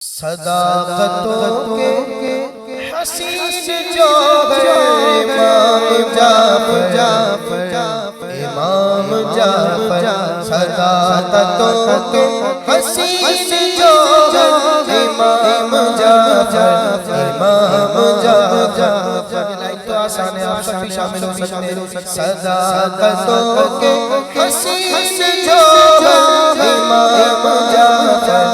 صداقتوں کے حسین جو ہے امام جعفر صداقتوں کے حسین جو ہے امام جعفر لائن تو آسان ہے آپ سب بھی شامل ہو سکتے صداقتوں کے حسین جو ہے امام جعفر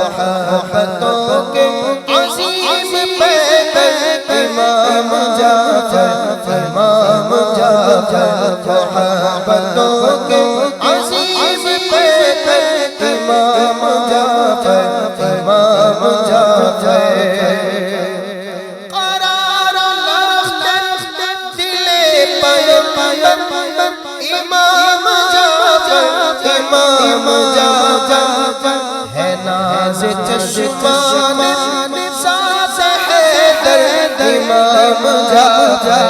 محبتوں کے عظیم پیکر امام جعفر محبتوں کے عظیم پیکر امام جعفر قرار لخت دل پیغمبر امام جعفر ہے ناز چشمان ساز حیدر امام جعفر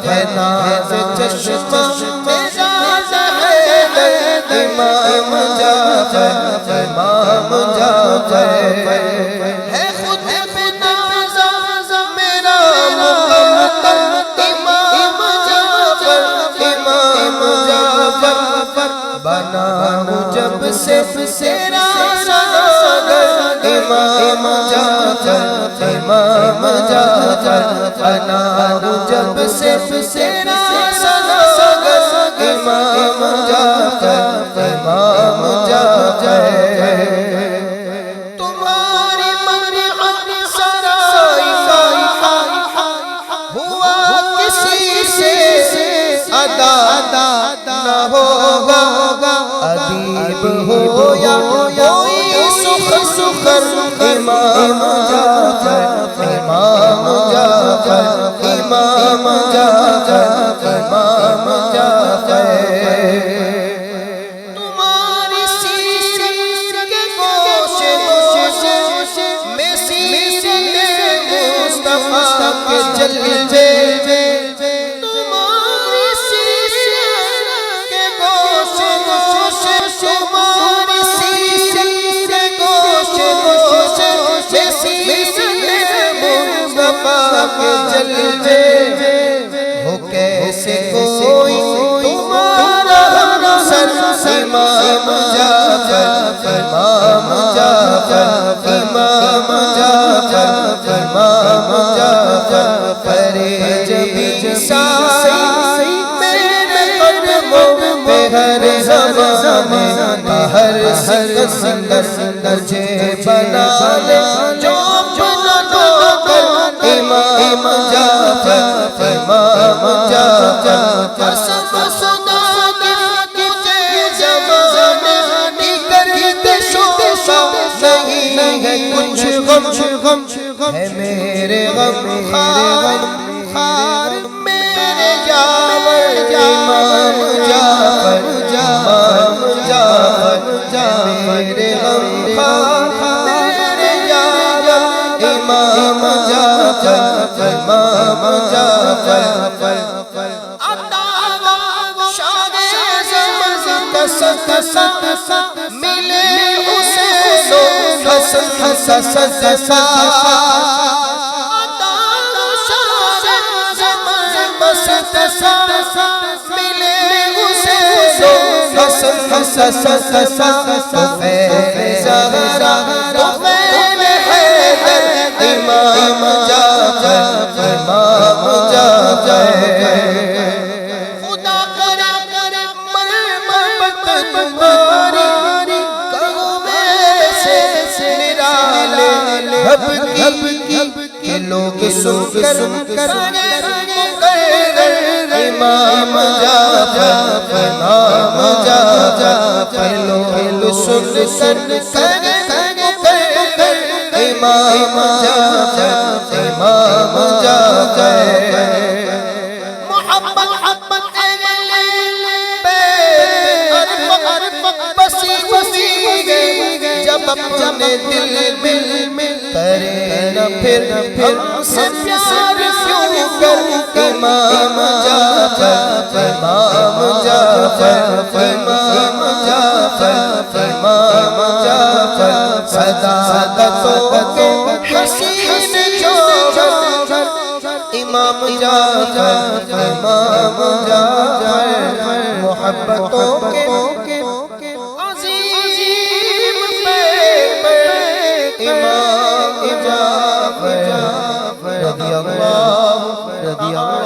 ہے ناز چشمان ساز حیدر امام جعفر ہے خود بنازا میرا محمد امام جعفر بنا جب سے تیرا ساگر امام جعفر بنا جب سے تیرا ساگر امام جعفر تمہاری مرحت سرائی ہوا کسی سے ادا نہ ہوگا ادیب ہو یا کوئی سخر امام جعفر تمہاری سیر کے گوشے میں سیر مصطفیٰ کے جلوے تمہاری سیر کے گوشے تمہاری سیر کے گوشے میں سیر مصطفیٰ کے جلوے ہو کیسے کوئی تمہارا ہمسر امام جعفر پرے جبی سائی میرے قدموں پہ ہر زمانے ہر سنگر مجھے بنا لے جو بنا کر امام جعفر قسم خدا کی تجھے زمانے کرتے شوشا نہیں ہے کچھ غم ہے میرے غم خار میرے یاور امام جعفر میرے غم خار میرے یاور امام جعفر ملے حسین حسن ملے حسین حسن زہرا حیدر امام جعفر خدا کرے محبت تمہاری کہوں میں سے نرالے حب کی لوگ سن کر امام جعفر لوگ سن کر امام جعفر محبت بسی گئی جب اپنے دل میں کرے نہ پھر ہم سے پیار کیوں کر امام جعفر امام جعفر صداقتوں کے حسین جوہر امام جعفر محبتوں کے عظیم امام جعفر رضی اللہ